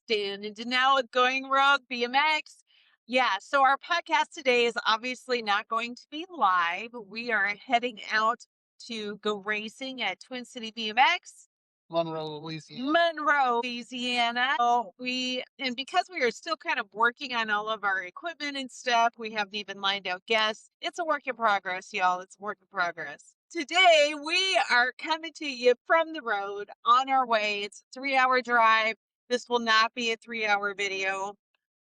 Dan and Danelle with Going Rogue BMX. Yeah, so our podcast today is obviously not going to be live. We are heading out to go racing at Twin City BMX. Monroe, Louisiana. Monroe, Louisiana. So because we are still kind of working on all of our equipment and stuff, we haven't even lined out guests. It's a work in progress, y'all. It's a work in progress. Today, we are coming to you from the road on our way. It's a 3-hour drive. This will not be a 3-hour video.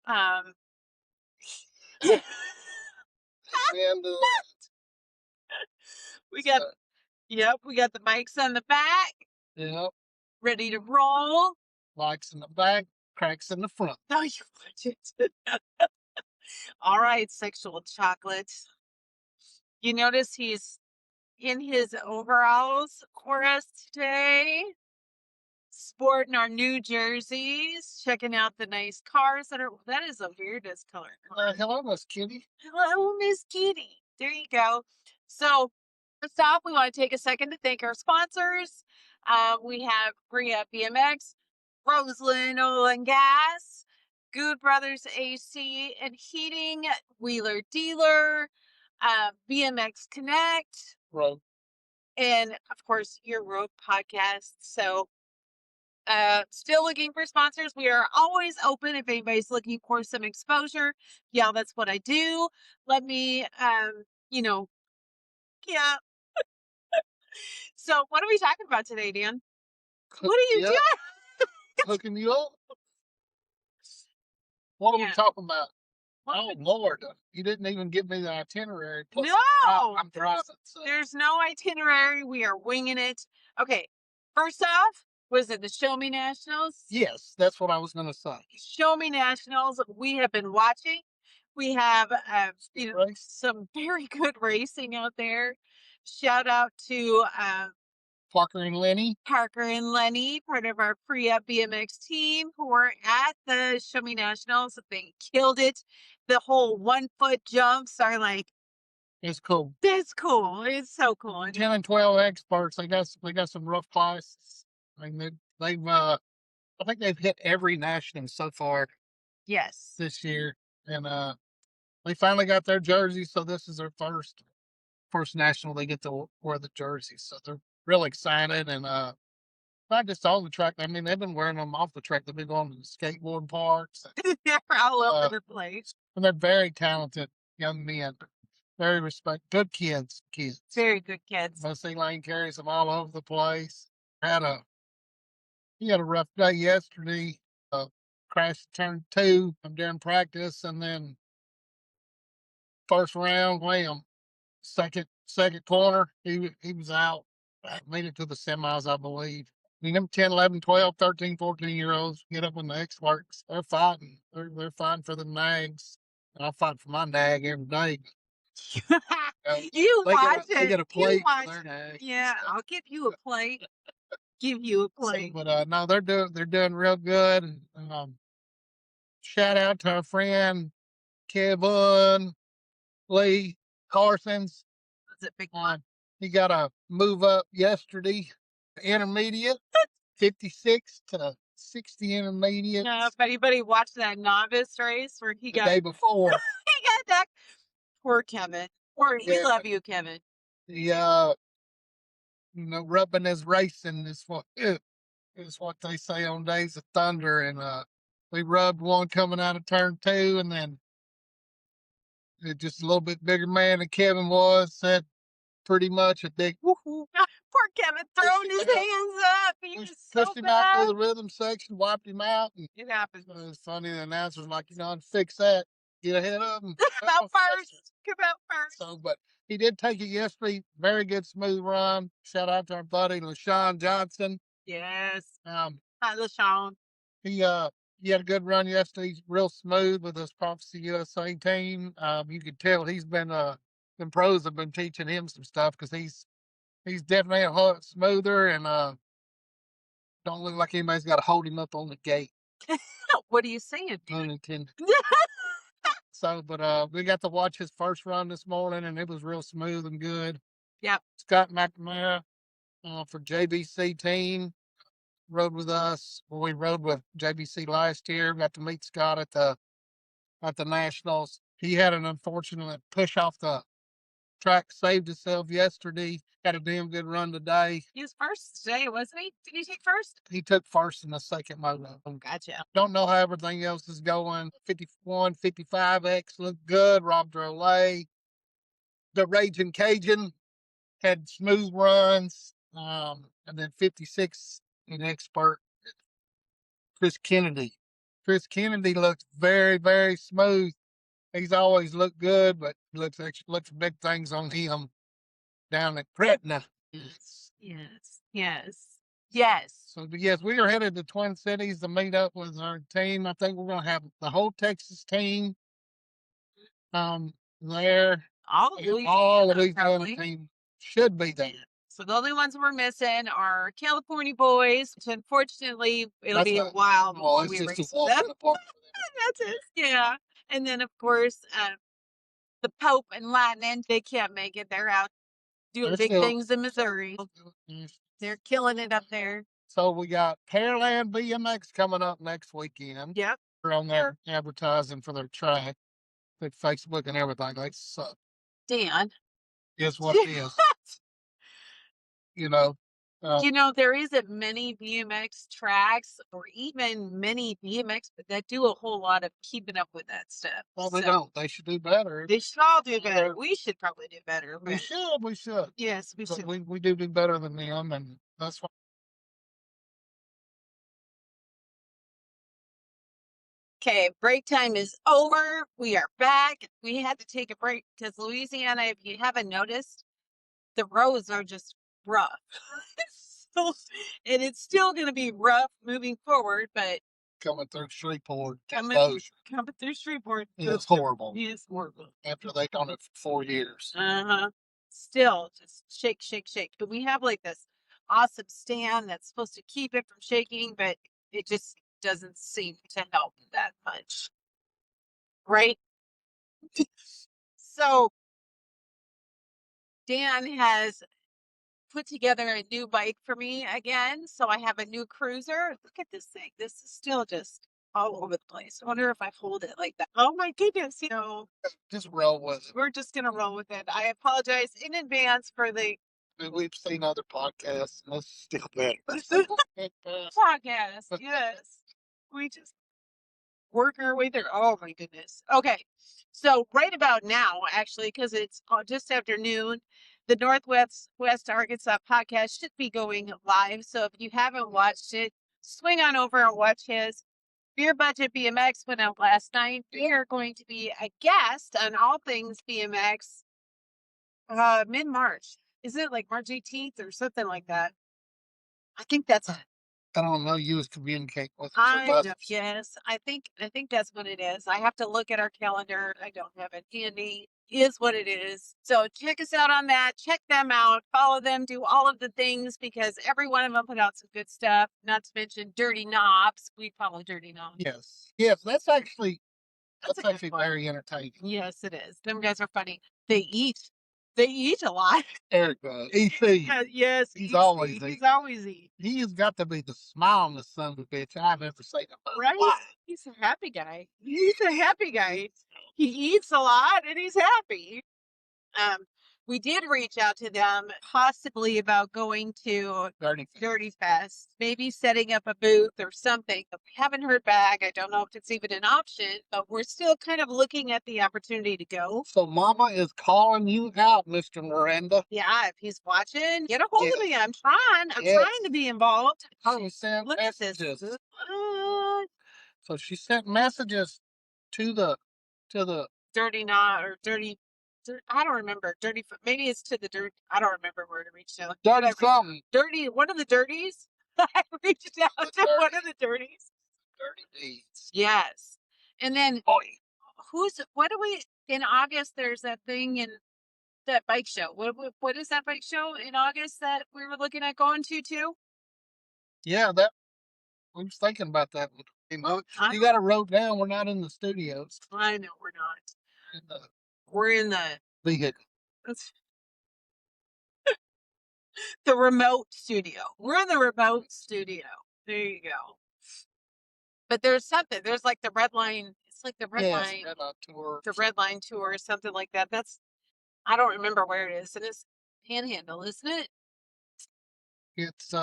And we got the mics on the back, yep, ready to roll. lights in the back, cracks in the front. No, you watch it. All right, sexual chocolate. You notice he's in his overalls for us today, sporting our new jerseys, checking out the nice cars that is the weirdest color. Hello, Miss Kitty. Hello, Miss Kitty. There you go. So, first off, we want to take a second to thank our sponsors. We have Bria BMX, Roseland Oil and Gas, Good Brothers AC and Heating, Wheeler Dealer, BMX Connect, Rogue. and of course your Rogue Podcast. So still looking for sponsors. We are always open if anybody's looking for some exposure. Yeah, that's what I do. Let me yeah. So what are we talking about today, Dan? What are you doing? Hooking you up? What are we talking about? Oh, Lord. You didn't even give me the itinerary. Plus, no! I'm driving. So. There's no itinerary. We are winging it. Okay. First off, was it the Show Me Nationals? Yes, that's what I was going to say. Show Me Nationals. We have been watching. We have some very good racing out there. Shout out to Parker and Lenny, part of our Free-Up BMX team who were at the Show Me Nationals. They killed it. The whole 1-foot jumps are like, it's cool. That's cool. It's so cool. 10 and 12 experts. They got some rough classes. I mean, I think they've hit every national so far. Yes. This year, and they finally got their jerseys. So this is their first national they get to wear the jerseys. So they're real excited, and not just on the track. I mean, they've been wearing them off the track. They've been going to the skateboard parks. They're all over the place. And they're very talented young men. Very good kids. Very good kids. Most Lane carries them all over the place. He had a rough day yesterday. Crashed turn 2 during practice, and then first round, wham, second corner, he was out. Made it to the semis, I believe. I mean, them 10, 11, 12, 13, 14-year-olds get up in the X-Works. They're fighting. They're fighting for the nags. And I fight for my nag every day. You watch it. They get a plate for their nag. Yeah, I'll give you a plate. So, but no, they're doing real good. Shout out to our friend Kevin Lee Carson's. That's a big one. He got a move up yesterday, intermediate, 56 to 60 intermediate. No, if anybody watched that novice race where he got the day before, he got that. Poor Kevin. We love you, Kevin. Yeah, rubbing his racing is what they say on Days of Thunder, and we rubbed one coming out of turn 2, and then just a little bit bigger man than Kevin was said pretty much a big woohoo. Poor Kevin throwing his hands up. He was so pushed him out through the rhythm section, wiped him out. And it happened. It was funny. The announcer's like, fix that. Get ahead of him. Come out first. So, but he did take it yesterday. Very good, smooth run. Shout out to our buddy, LaShawn Johnson. Yes. Hi, LaShawn. He had a good run yesterday. He's real smooth with his Prophecy USA team. You could tell he's been the pros have been teaching him some stuff because he's definitely a lot smoother and don't look like anybody's got to hold him up on the gate. What are you saying? Unintended. So, but we got to watch his first run this morning, and it was real smooth and good. Yep. Scott McNamara for JBC team. rode with us. We rode with JBC last year. Got to meet Scott at the Nationals. He had an unfortunate push off the track, saved himself yesterday. Had a damn good run today. He was first today, wasn't he? Did he take first? He took first in the second moto. Gotcha. Don't know how everything else is going. 51, 55X looked good. Rob Drolet. The Raging Cajun had smooth runs. And then 56 an expert, Chris Kennedy. Chris Kennedy looks very, very smooth. He's always looked good, but looks big things on him down at Gretna. Yes. So yes, we are headed to Twin Cities to meet up with our team. I think we're gonna have the whole Texas team there. All of Louisiana team should be there. So the only ones we're missing are California boys, which unfortunately it'll be a while before we race them. That's it. Yeah. And then of course the Pope and Lightning, they can't make it. They're out doing big things in Missouri. They're killing it up there. So we got Pearland BMX coming up next weekend. Yep. They're on there advertising for their track, like Facebook and everything. Like, so, Dan. Is what it is. You know. There isn't many BMX tracks or even many BMX that do a whole lot of keeping up with that stuff. Well, they don't. They should do better. They should all do better. We should probably do better. We should. Yes, we should. We do better than them, and that's why. Okay, break time is over. We are back. We had to take a break because Louisiana, if you haven't noticed, the roads are just rough. And it's still going to be rough moving forward, but coming through Shreveport, coming through Shreveport, it's horrible. It is horrible. After they've done it for 4 years. Still just shake, shake, shake. But we have like this awesome stand that's supposed to keep it from shaking, but it just doesn't seem to help that much. Right? So Dan has put together a new bike for me again. So I have a new cruiser. Look at this thing. This is still just all over the place. I wonder if I hold it like that. Oh my goodness, just roll with it. We're just gonna roll with it. I apologize in advance for the we've seen other podcasts and it's still better. Podcast, yes. We just work our way through. Oh my goodness. Okay. So right about now, actually, because it's just afternoon, the Northwest Arkansas podcast should be going live. So if you haven't watched it, swing on over and watch his. Beer Budget BMX went out last night. We are going to be a guest on all things BMX mid-March. Is it like March 18th or something like that? I think that's it. I don't know. You was communicating with yes, I think that's what it is. I have to look at our calendar. I don't have it handy. Is what it is. So check us out on that. Check them out. Follow them. Do all of the things because every one of them put out some good stuff. Not to mention Dirty Knobs. We follow Dirty Knobs. Yes, that's actually very entertaining. Yes, it is. Them guys are funny. They eat a lot. Eric does. E.T. Yes. He's always eating. He has got to be the smilingest son of a bitch I've ever seen. Right? He's a happy guy. He eats a lot and he's happy. We did reach out to them possibly about going to Dirty Fest, maybe setting up a booth or something. But we haven't heard back. I don't know if it's even an option, but we're still kind of looking at the opportunity to go. So Mama is calling you out, Mr. Miranda. Yeah, if he's watching, get a hold of me. I'm trying to be involved. She sent messages. So she sent messages to the Dirty Knot or Dirty. I don't remember. Dirty. Maybe it's to the Dirty. I don't remember where to reach out. Dirty something. Dirty. One of the Dirties. I reached out to one of the Dirties. Dirty Deeds. Yes. And then what do we in August? There's that thing in that bike show. What is that bike show in August that we were looking at going to too? Yeah, I was thinking about that. You got it wrote down. We're not in the studios. I know we're not. We're in the vehicle. The remote studio. We're in the remote studio. There you go. But there's something. There's like the red line. It's like the red line. Red Line Tour. The red line tour or something like that. I don't remember where it is. And it's Panhandle, isn't it? It's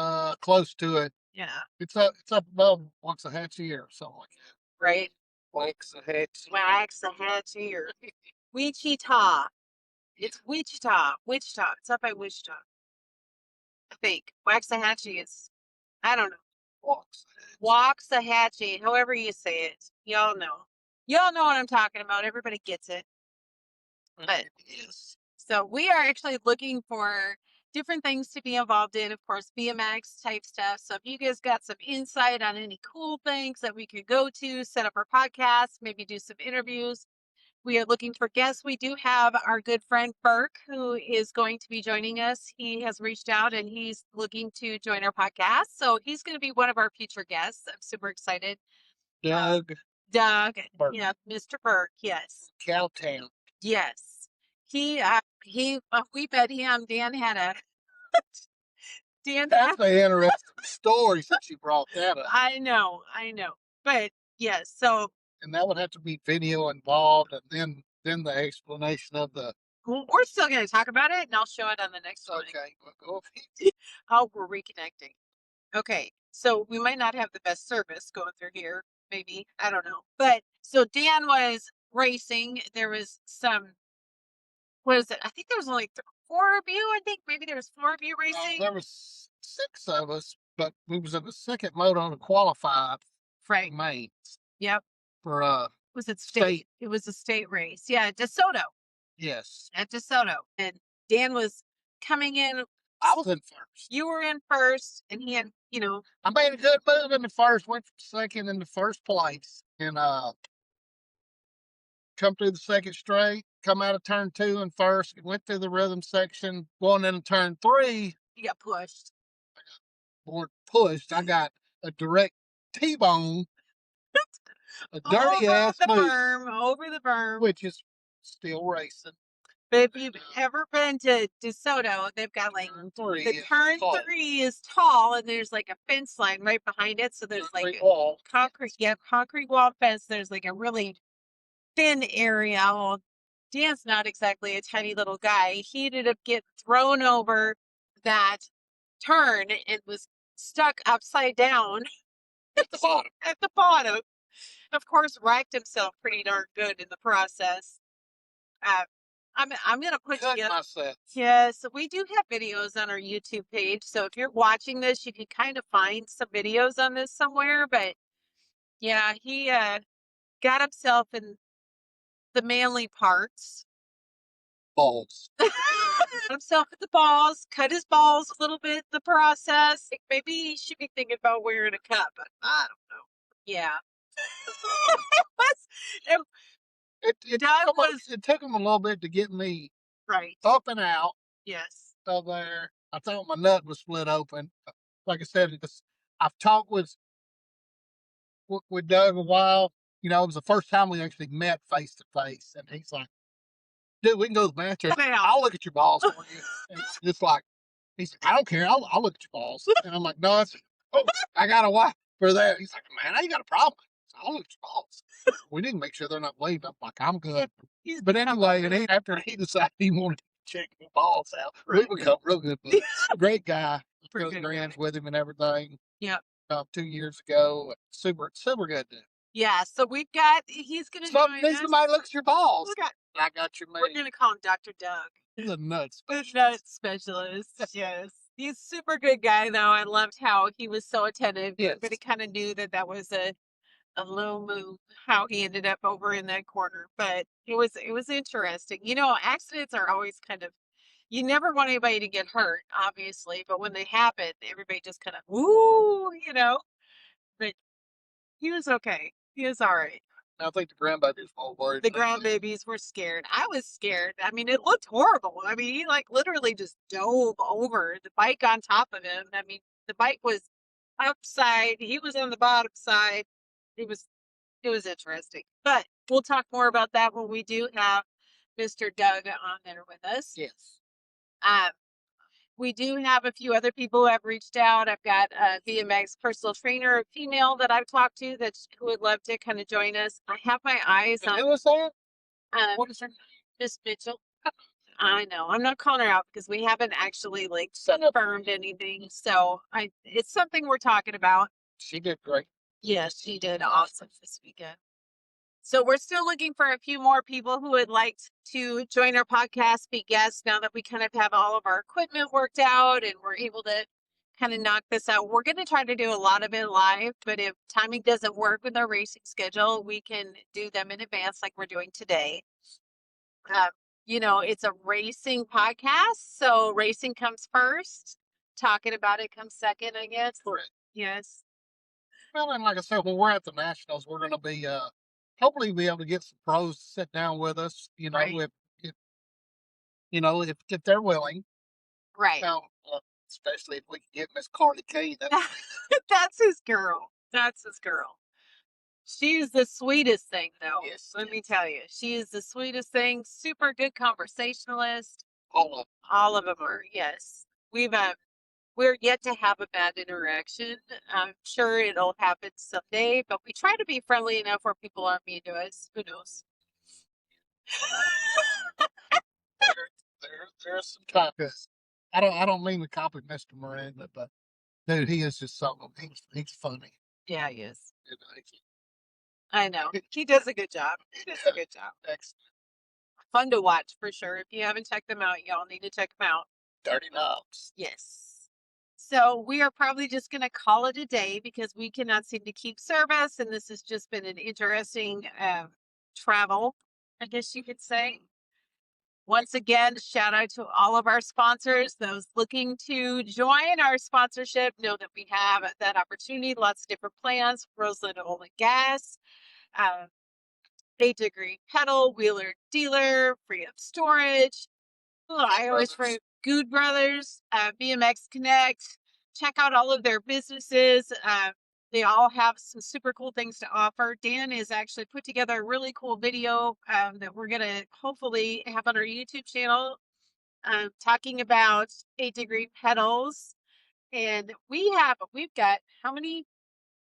close to it. Yeah. It's up above Waxahachie or something like that. Right. Waxahachie. Or Wichita. It's Wichita. Wichita. It's up by Wichita. I think. Waxahachie is, I don't know. Waxahachie, however you say it. Y'all know. Y'all know what I'm talking about. Everybody gets it. But yes. So we are actually looking for different things to be involved in, of course, BMX type stuff. So if you guys got some insight on any cool things that we could go to, set up our podcast, maybe do some interviews. We are looking for guests. We do have our good friend Burke, who is going to be joining us. He has reached out and he's looking to join our podcast. So he's going to be one of our future guests. I'm super excited. Doug. Burke. Yeah, Mr. Burke. Yes. Cowtown. Yes. We bet him. Dan had a. That's an interesting story since you brought that up. I know. But yes, so. And that would have to be video involved, and then the explanation of the. Well, we're still going to talk about it, and I'll show it on the next one. Okay, we'll go. Oh, we're reconnecting. Okay, so we might not have the best service going through here. Maybe, I don't know. But so Dan was racing. There was some. What is it? I think there was only 4 of you. I think maybe there was 4 of you racing. There was 6 of us, but we was in the second moto to qualify. Right. Mains. Yep. For was it state? It was a state race. Yeah, DeSoto. Yes. At DeSoto. And Dan was coming in. I was in first. You were in first, and he had, I made a good move in the first, went second in the first place, and come through the second straight, come out of turn 2 in first, went through the rhythm section, going into turn 3. You got pushed. I got a direct T-bone, a dirty ass move. Over the berm. Which is still racing. But if you've ever been to DeSoto, they've got like turn 3 is tall, and there's like a fence line right behind it. So there's like a concrete wall fence. There's like a really thin area. Well, Dan's not exactly a tiny little guy. He ended up getting thrown over that turn and was stuck upside down at the bottom. At the bottom. Of course, wrecked himself pretty darn good in the process. I'm gonna put together. Yeah, so we do have videos on our YouTube page. So if you're watching this, you can kind of find some videos on this somewhere. But yeah, he got himself in the manly parts. Balls. Himself at the balls, cut his balls a little bit in the process. Maybe he should be thinking about wearing a cup, but I don't know. Yeah. It took him a little bit to get me up and out. Yes. So there, I thought my nut was split open. Like I said, I've talked with Doug a while. It was the first time we actually met face to face, and he's like, "Dude, we can go to the bathroom. I'll look at your balls for you." And it's like, he said, "I don't care. I'll look at your balls." And I'm like, "No, I got a wife for that." He's like, "Man, I ain't got a problem. I'll look at your balls. We need to make sure they're not bleeding." I'm like, "I'm good." But anyway, and after he decided he wanted to check the balls out, we become real good buddies. Great guy. Goes grands with him and everything. Yeah. 2 years ago. Super good dude. Yeah, so he's going to join us. Somebody looks at your balls. I got your man. We're going to call him Dr. Doug. He's a nut specialist. Nut specialist, yes. He's a super good guy, though. I loved how he was so attentive. Yes. Everybody kind of knew that was a low move, how he ended up over in that corner. But it was interesting. Accidents are always kind of, you never want anybody to get hurt, obviously. But when they happen, everybody just kind of, woo, But he was okay. He was all right. I think the grandbabies were worried. The grandbabies were scared. I was scared. I mean, it looked horrible. I mean, he literally just dove over the bike on top of him. I mean, the bike was upside. He was on the bottom side. It was interesting. But we'll talk more about that when we do have Mr. Doug on there with us. Yes. We do have a few other people who have reached out. I've got a BMX personal trainer, a female that I've talked to who would love to kind of join us. I have my eyes on. Who was that? What is her name? Miss Mitchell. I know. I'm not calling her out because we haven't actually like confirmed anything. So it's something we're talking about. She did great. Yes, she did awesome this weekend. So we're still looking for a few more people who would like to join our podcast, be guests, now that we kind of have all of our equipment worked out and we're able to kind of knock this out. We're going to try to do a lot of it live, but if timing doesn't work with our racing schedule, we can do them in advance like we're doing today. It's a racing podcast, so racing comes first. Talking about it comes second, I guess. Correct. Yes. Well, and like I said, when we're at the Nationals, we're going to be hopefully be able to get some pros to sit down with us. Right. If they're willing. Right. Now, especially if we can get Miss Carly Kay. That's his girl. That's his girl. She's the sweetest thing, though. Yes, let me tell you, she is the sweetest thing. Super good conversationalist. All of them are. Yes, we're yet to have a bad interaction. I'm sure it'll happen someday, but we try to be friendly enough where people aren't mean to us. Who knows? there's some copies. I don't mean to copy Mr. Miranda, but dude, he is just something. He's funny. Yeah, he is. I know. He does a good job. He does a good job. Excellent. Fun to watch for sure. If you haven't checked them out, y'all need to check them out. Dirty Knobs. Yes. So we are probably just going to call it a day because we cannot seem to keep service. And this has just been an interesting travel, I guess you could say. Once again, shout out to all of our sponsors. Those looking to join our sponsorship know that we have that opportunity. Lots of different plans. Roseland Oil and Gas, 8 Degree Pedal, Wheeler Dealer, Free Up Storage. I always forget Good Brothers, BMX Connect. Check out all of their businesses. They all have some super cool things to offer. Dan has actually put together a really cool video that we're going to hopefully have on our YouTube channel talking about 8 Degree pedals. And we've got how many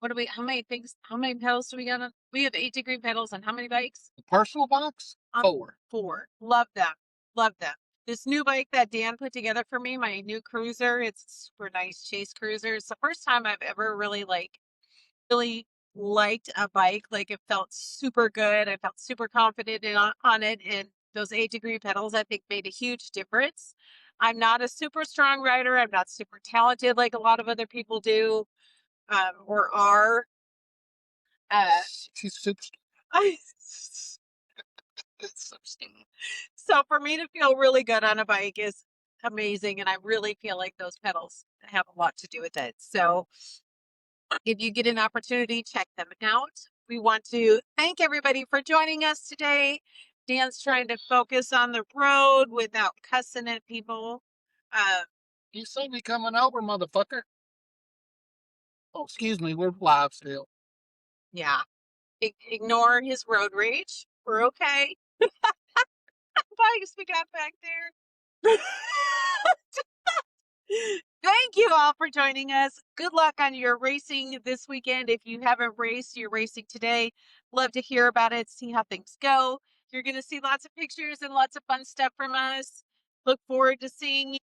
pedals do we got on? We have 8 Degree pedals on how many bikes? The personal box? 4. 4. Love them. Love them. This new bike that Dan put together for me, my new cruiser, it's a super nice chase cruiser. It's the first time I've ever really liked a bike. Like, it felt super good. I felt super confident on it. And those 8 Degree pedals, I think, made a huge difference. I'm not a super strong rider. I'm not super talented like a lot of other people do or are. She's super. So for me to feel really good on a bike is amazing. And I really feel like those pedals have a lot to do with it. So if you get an opportunity, check them out. We want to thank everybody for joining us today. Dan's trying to focus on the road without cussing at people. You see me coming over, motherfucker. Oh, excuse me, we're live still. Yeah. Ignore his road rage. We're okay. Bikes we got back there. Thank you all for joining us. Good luck on your racing this weekend. If you haven't raced, you're racing today. Love to hear about it, see how things go. You're going to see lots of pictures and lots of fun stuff from us. Look forward to seeing you